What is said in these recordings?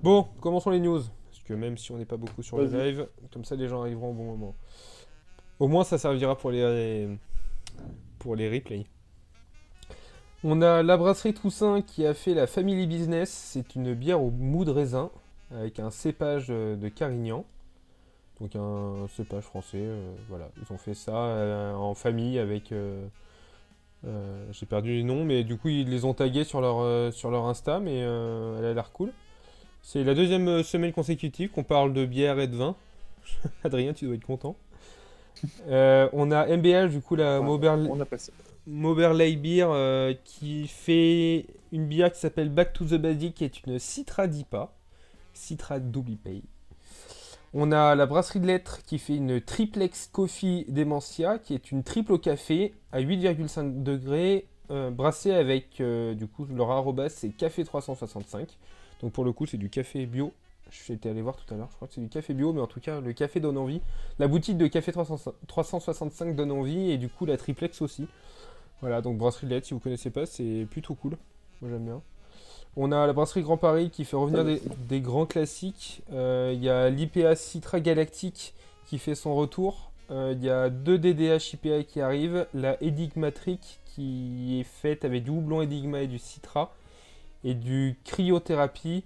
Bon, commençons les news. Parce que même si on n'est pas beaucoup sur le Vas-y. live, comme ça les gens arriveront au bon moment. Au moins ça servira pour les replays. On a la brasserie Toussaint qui a fait la Family Business. C'est une bière au mou de raisin avec un cépage de Carignan. Donc un cépage français. Voilà, ils ont fait ça en famille avec... j'ai perdu les noms, mais du coup ils les ont tagués sur leur Insta, mais elle a l'air cool. C'est la deuxième semaine consécutive qu'on parle de bière et de vin. Adrien, tu dois être content. On a MBH, du coup, la On a passé. Moberley Beer, qui fait une bière qui s'appelle Back to the Basic, qui est une Citra d'IPA. Citra double IPA. On a la brasserie de lettres qui fait une Triplex Coffee Dementia, qui est une triple au café à 8,5 degrés, brassée avec, du coup, leur arrobas, c'est Café 365. Donc pour le coup, c'est du café bio. J'étais allé voir tout à l'heure, je crois que c'est du café bio, mais en tout cas, le café donne envie. La boutique de Café 365 donne envie, et du coup, la triplex aussi. Voilà, donc brasserie de lettres, si vous connaissez pas, c'est plutôt cool. Moi, j'aime bien. On a la brasserie Grand Paris qui fait revenir des grands classiques. Il y a l'IPA Citra Galactique qui fait son retour. Il y a 2 DDH IPA qui arrivent. La Enigmatric qui est faite avec du houblon Enigma et du Citra. Et du cryothérapie.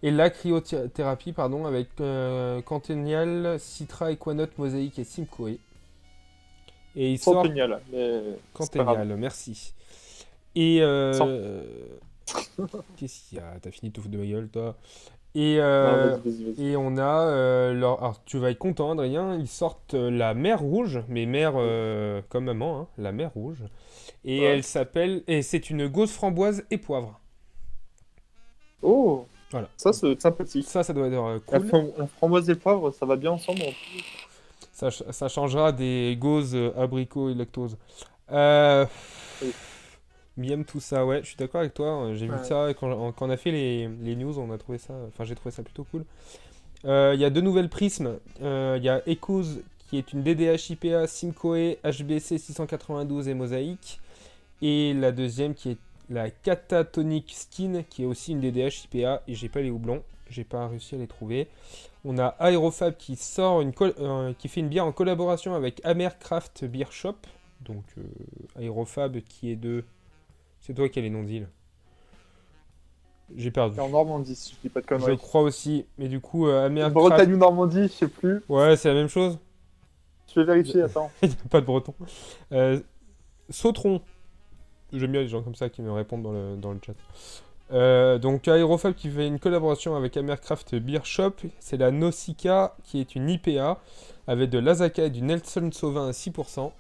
Et la cryothérapie, pardon, avec Centennial, Citra, Equanote, Mosaïque et Simcoe. Et il sort... Centennial, mais c'est pas grave. Centennial, merci. Et... Cent- Qu'est-ce qu'il y a? T'as fini de te foutre de ma gueule, toi. Et, Non, vas-y. et on a... alors, tu vas être content, Adrien. Ils sortent la mer rouge, mais mer comme maman, hein, la mer rouge. Et Ouais. elle s'appelle... Et c'est une gauze framboise et poivre. Oh, Voilà. ça c'est sympathique. Ça doit être La cool. framboise et le poivre, ça va bien ensemble. Ça changera des gauzes abricots et lactose. Euh... Oui. Miam tout ça, ouais, je suis d'accord avec toi. J'ai vu Ouais. ça quand on a fait les news, on a trouvé ça. Enfin, j'ai trouvé ça plutôt cool. Il y a 2 nouvelles prismes. Il y a Echoes qui est une DDH IPA Simcoe HBC 692 et Mosaïque. Et la deuxième qui est la Catatonic Skin qui est aussi une DDH IPA. Et j'ai pas les houblons, j'ai pas réussi à les trouver. On a Aerofab qui sort qui fait une bière en collaboration avec Amercraft Beer Shop. Donc Aerofab qui est de... C'est toi qui as les noms d'îles. J'ai perdu. C'est en Normandie, si je dis pas de Je conneries. crois aussi. Mais du coup, Amercraft... Bretagne ou Normandie, je sais plus. Ouais, c'est la même chose. Je vais vérifier, attends. Il n'y a pas de breton. Sautron. J'aime bien les gens comme ça qui me répondent dans le chat. Donc Aerofab qui fait une collaboration avec Amercraft Beer Shop. C'est la Nausicaa qui est une IPA avec de l'Azaka et du Nelson Sauvin à 6%.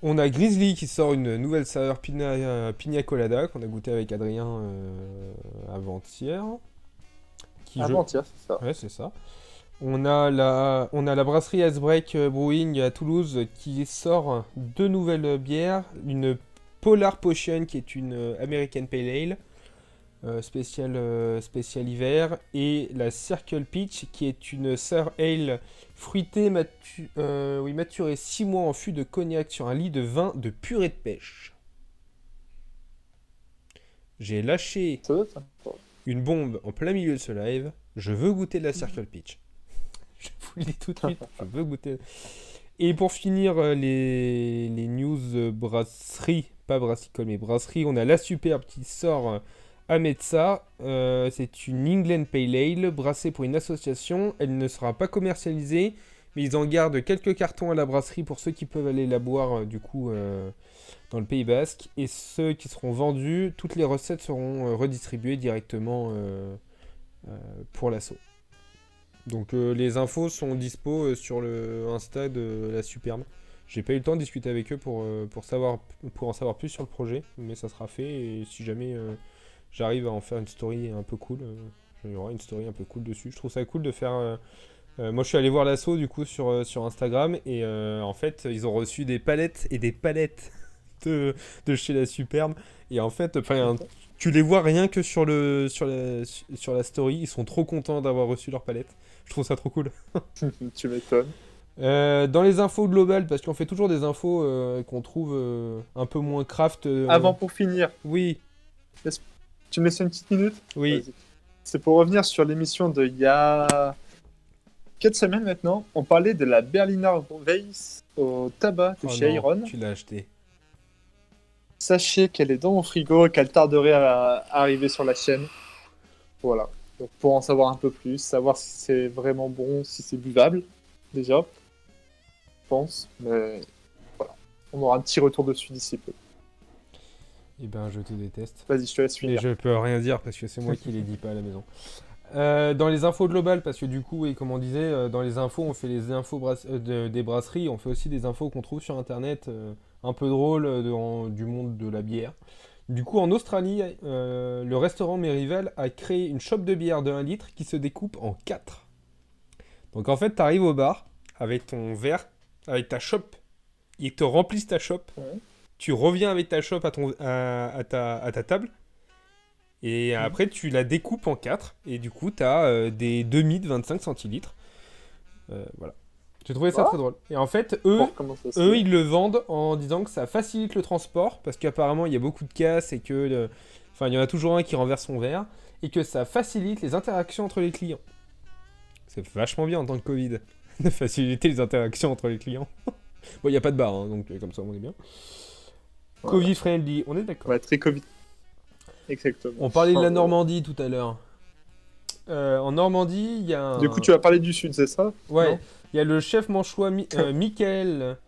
On a Grizzly qui sort une nouvelle saveur Pina Colada qu'on a goûté avec Adrien avant-hier. Avant-hier, c'est ça. Ouais, c'est ça. On a la brasserie Icebreak Brewing à Toulouse qui sort 2 nouvelles bières. Une Polar Potion qui est une American Pale Ale spéciale hiver. Et la Circle Peach qui est une Sour Ale fruitée maturée 6 mois en fût de cognac sur un lit de vin de purée de pêche. J'ai lâché Ça doit être ça. une bombe en plein milieu de ce live. Je veux goûter de la Circle Peach. Je vous le dis tout de suite, je veux goûter. Et pour finir les news brasserie, pas brassicole mais brasserie, on a la Superbe qui sort à Metza. C'est une England Pale Ale brassée pour une association. Elle ne sera pas commercialisée, mais ils en gardent quelques cartons à la brasserie pour ceux qui peuvent aller la boire du coup dans le Pays Basque. Et ceux qui seront vendus, toutes les recettes seront redistribuées directement pour l'assaut. Donc les infos sont dispo sur le Insta de la Superbe. J'ai pas eu le temps de discuter avec eux pour en savoir plus sur le projet, mais ça sera fait et si jamais j'arrive à en faire une story un peu cool, il y aura une story un peu cool dessus. Je trouve ça cool de faire... moi je suis allé voir l'assaut du coup sur Instagram et en fait ils ont reçu des palettes et des palettes de chez la Superbe et en fait tu les vois rien que sur la story, ils sont trop contents d'avoir reçu leur palette. Je trouve ça trop cool. Tu m'étonnes. Dans les infos globales, parce qu'on fait toujours des infos qu'on trouve un peu moins craft. Avant, pour finir, Oui, tu me laisses une petite minute? oui. Vas-y. C'est pour revenir sur l'émission d'il y a 4 semaines maintenant. On parlait de la Berliner Weiss au tabac de Oh chez non, Iron. tu l'as acheté. Sachez qu'elle est dans mon frigo et qu'elle tarderait à arriver sur la chaîne. Voilà. Donc pour en savoir un peu plus, savoir si c'est vraiment bon, si c'est buvable, déjà, je pense. Mais voilà. On aura un petit retour dessus d'ici peu. Eh ben, je te déteste. Vas-y, je te laisse Mais finir. je peux rien dire parce que c'est moi qui les dis pas à la maison. Dans les infos globales, parce que du coup, et comme on disait, dans les infos, on fait les infos des brasseries, on fait aussi des infos qu'on trouve sur internet, un peu drôles du monde de la bière. Du coup, en Australie, le restaurant Merivale a créé une chope de bière de 1 litre qui se découpe en 4. Donc en fait, tu arrives au bar avec ton verre, avec ta chope, ils te remplissent ta chope, Ouais. tu reviens avec ta chope à ta table. Et après, tu la découpes en 4. Et du coup, tu as des demi de 25 centilitres. Voilà. J'ai trouvé ça Ah. très drôle. Et en fait, Voir comment ça se eux, fait. ils le vendent en disant que ça facilite le transport. Parce qu'apparemment, il y a beaucoup de casse et que. Enfin, il y en a toujours un qui renverse son verre. Et que ça facilite les interactions entre les clients. C'est vachement bien en temps de Covid. De faciliter les interactions entre les clients. Bon, il n'y a pas de bar, hein, donc comme ça, on est bien. Voilà. Covid friendly, on est d'accord. Ouais, très Covid. Exactement. On parlait de la Oh, Normandie tout à l'heure. En Normandie, il y a un... Du coup, tu vas parler du Sud, c'est ça? Ouais, Non. il y a le chef manchois Michael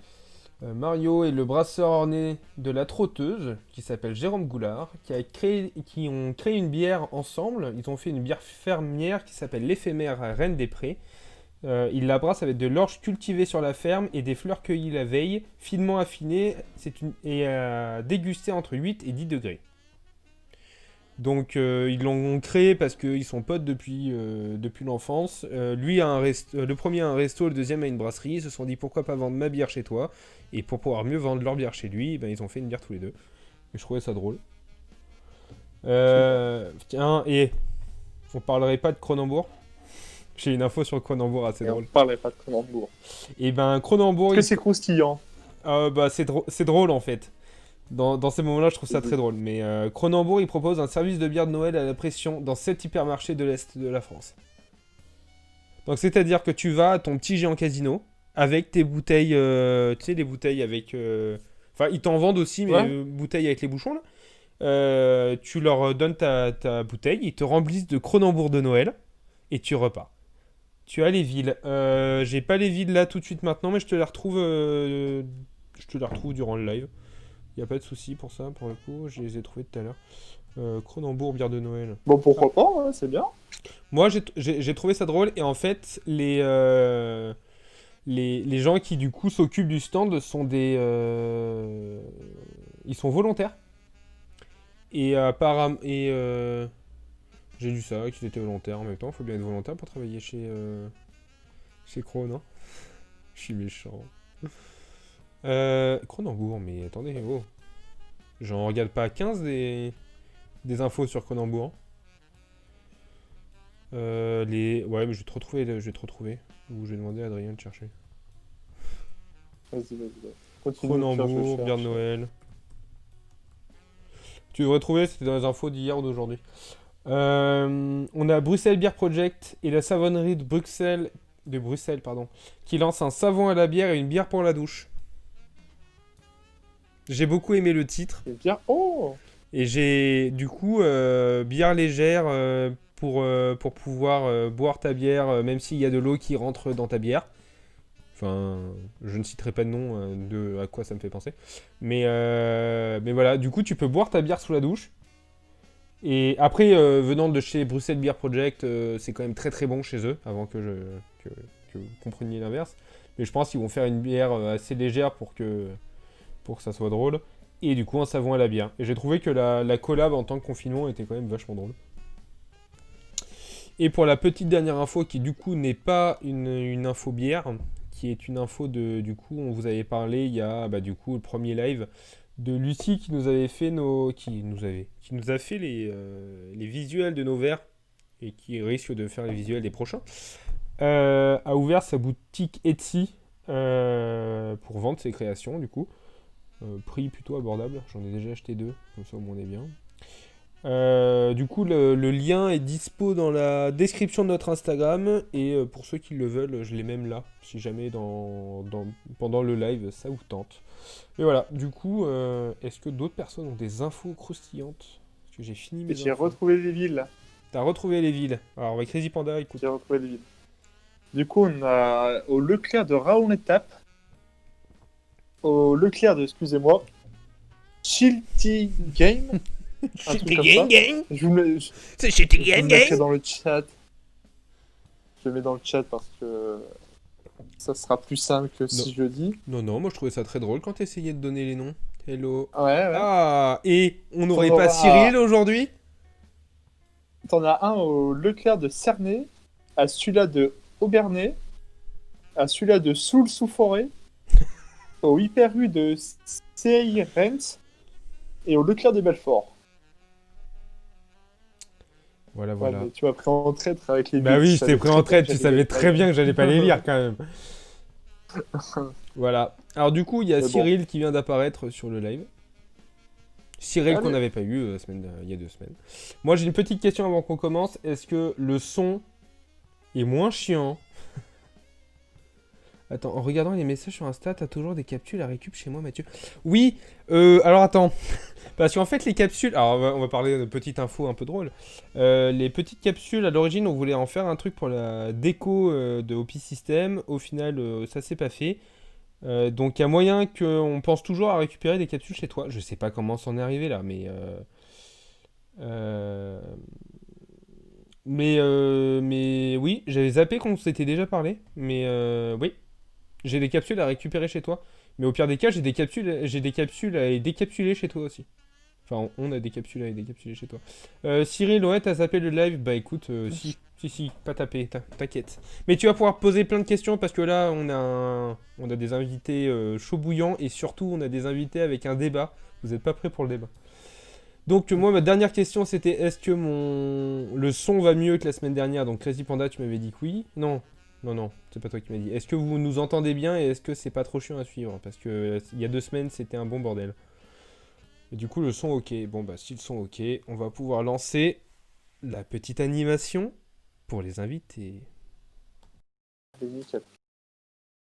Mario et le brasseur orné de la Trotteuse, qui s'appelle Jérôme Goulard, qui ont créé une bière ensemble. Ils ont fait une bière fermière qui s'appelle l'éphémère à Rennes des Prés. Ils la brassent avec de l'orge cultivée sur la ferme et des fleurs cueillies la veille, finement affinées, et dégustées entre 8 et 10 degrés. Donc ils l'ont créé parce qu'ils sont potes depuis l'enfance. Lui a le premier a un resto, le deuxième a une brasserie. Ils se sont dit pourquoi pas vendre ma bière chez toi. Et pour pouvoir mieux vendre leur bière chez lui, ben, ils ont fait une bière tous les deux. Et je trouvais ça drôle. Tiens, et on parlerait pas de Cronenbourg. J'ai une info sur Cronenbourg assez Et on drôle. ne parlait pas de Cronenbourg. Et ben Cronenbourg, Est-ce que c'est croustillant? bah, c'est drôle en fait. Dans ces moments-là, je trouve ça très drôle. Mais Cronenbourg, il propose un service de bière de Noël à la pression dans 7 hypermarchés de l'Est de la France. Donc, c'est-à-dire que tu vas à ton petit géant casino avec tes bouteilles, tu sais, les bouteilles avec... Enfin, ils t'en vendent aussi, mais Ouais. bouteilles avec les bouchons, là. Tu leur donnes ta bouteille, ils te remplissent de Cronenbourg de Noël, et tu repars. Tu as les villes. J'ai pas les villes là tout de suite maintenant, mais je te les retrouve durant le live. Y a pas de souci pour ça, pour le coup, je les ai trouvés tout à l'heure. Cronenbourg, bière de Noël. Bon, pourquoi pas, hein, c'est bien. Moi, j'ai trouvé ça drôle, et en fait, les gens qui, du coup, s'occupent du stand sont ils sont volontaires. Et apparemment... j'ai lu ça, qu'ils étaient volontaires en même temps. Faut bien être volontaire pour travailler chez Cro, non? Je suis méchant. Cronenbourg, mais attendez, oh. J'en regarde pas 15 des infos sur Cronenbourg. Ouais, mais je vais te retrouver. Ou je vais demander à Adrien de chercher. Vas-y. Continue. Cronenbourg, bière de Noël. Tu devrais trouver, c'était dans les infos d'hier ou d'aujourd'hui. On a Bruxelles Beer Project et la savonnerie de Bruxelles, qui lance un savon à la bière et une bière pour la douche. J'ai beaucoup aimé le titre. C'est bien. Oh! Et j'ai du coup bière légère pour pouvoir boire ta bière même s'il y a de l'eau qui rentre dans ta bière. Enfin, je ne citerai pas de nom de à quoi ça me fait penser. Mais voilà, du coup tu peux boire ta bière sous la douche. Et après, venant de chez Bruxelles Beer Project, c'est quand même très très bon chez eux, avant que vous compreniez l'inverse. Mais je pense qu'ils vont faire une bière assez légère pour que ça soit drôle. Et du coup, un savon à la bière. Et j'ai trouvé que la collab en tant que confinement était quand même vachement drôle. Et pour la petite dernière info, qui du coup n'est pas une info bière, qui est une info du coup, on vous avait parlé il y a du coup le premier live de Lucie qui nous avait fait qui nous a fait les visuels de nos verres et qui risque de faire les visuels des prochains. a ouvert sa boutique Etsy pour vendre ses créations, du coup. Prix plutôt abordable, j'en ai déjà acheté 2, comme ça au moins on est bien. Du coup, le lien est dispo dans la description de notre Instagram. Et pour ceux qui le veulent, je l'ai même là. Si jamais pendant le live, ça vous tente. Et voilà, du coup, est-ce que d'autres personnes ont des infos croustillantes? Parce que j'ai fini mes J'ai infos. retrouvé les villes. T'as retrouvé les villes. Alors, avec Crazy Panda, écoute. J'ai retrouvé les villes. Du coup, on a au Leclerc de Raon-Étape, au Leclerc de, excusez-moi, Chilty Game, un truc comme ça. Je vous le, je, C'est Shitty je vous le mettrai dans le chat. Je le mets dans le chat parce que ça sera plus simple que si je le dis. Non, non, moi je trouvais ça très drôle quand t'essayais de donner les noms. Hello. Ouais, ouais. Ah, et on T'en n'aurait pas auras- Cyril aujourd'hui? T'en as un au Leclerc de Cernay, à celui-là de Aubernay, à celui-là de Soul-sous-Forêt, au Hyper U de Seyrennes et au Leclerc de Belfort. Voilà, Ouais, voilà. mais tu m'as pris en traître avec les Bah villes. oui, Je je t'ai savais pris très en bien traite, que tu j'allais savais les très bien que j'allais pas les lire quand même. faire. Voilà. Alors du coup, il y a Mais bon. Cyril qui vient d'apparaître sur le live. Cyril qu'on Allez. n'avait pas eu il y a 2 semaines. Moi j'ai une petite question avant qu'on commence. Est-ce que le son est moins chiant? Attends, en regardant les messages sur Insta, t'as toujours des capsules à récup chez moi, Mathieu. Oui, alors attends. Parce qu'en fait, les capsules. Alors, on va parler de petite info un peu drôle. Les petites capsules, à l'origine, on voulait en faire un truc pour la déco de OP System. Au final, ça s'est pas fait. Donc, il y a moyen qu'on pense toujours à récupérer des capsules chez toi. Je sais pas comment c'en est arrivé là, mais. Euh, mais oui, j'avais zappé qu'on s'était déjà parlé. Mais oui. J'ai des capsules à récupérer chez toi. Mais au pire des cas, j'ai des capsules à décapsuler chez toi aussi. Enfin, on a des capsules à décapsuler chez toi. Cyril, ouais, t'as zappé le live. Bah écoute, si, pas tapé, t'inquiète. Mais tu vas pouvoir poser plein de questions parce que là, on a des invités chauds bouillants et surtout, on a des invités avec un débat. Vous n'êtes pas prêts pour le débat. Donc, moi, ma dernière question, c'était est-ce que le son va mieux que la semaine dernière? Donc, Crazy Panda, tu m'avais dit que oui. Non, non, non, c'est pas toi qui m'as dit. Est-ce que vous nous entendez bien et est-ce que c'est pas trop chiant à suivre? Parce que il y a 2 semaines, c'était un bon bordel. Et du coup, le son ok. Bon, bah, si le son ok, on va pouvoir lancer la petite animation pour les invités. Allez, nickel.